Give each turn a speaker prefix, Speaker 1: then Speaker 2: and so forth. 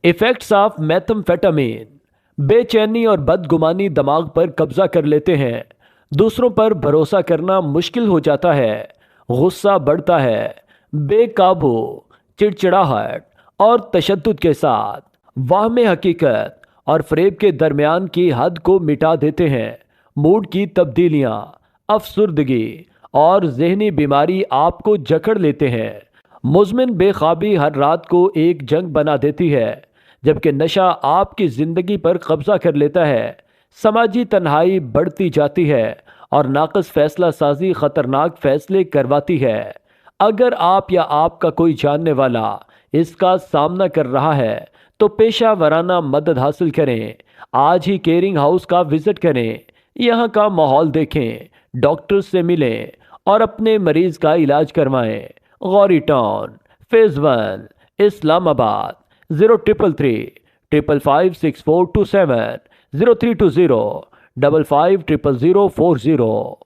Speaker 1: Effects of मेथम्फेटामिन। बेचैनी और बदगुमानी दिमाग पर कब्जा कर लेते हैं। दूसरों पर भरोसा करना मुश्किल हो जाता है। गुस्सा बढ़ता है। बेकाबू, चिड़चिड़ाहट और तशद्दुद के साथ वाहम हकीकत और फ़रेब के दरमियान की हद को मिटा देते हैं। मूड की तब्दीलियां, अफसुर्दगी और जहनी बीमारी आपको जकड़ लेते हैं। मुज़मिन बेख्वाबी हर रात को एक जंग बना देती है, जबकि नशा आपकी ज़िंदगी पर कब्जा कर लेता है। समाजी तन्हाई बढ़ती जाती है और नाक़िस फैसला साजी ख़तरनाक फैसले करवाती है। अगर आप या आपका कोई जानने वाला इसका सामना कर रहा है तो पेशा वराना मदद हासिल करें। आज ही केयरिंग हाउस का विजिट करें, यहाँ का माहौल देखें, डॉक्टर से मिलें और अपने मरीज का इलाज करवाएं। Gauri town, phase 1, Islamabad. 0333 555 6427 0320 550040।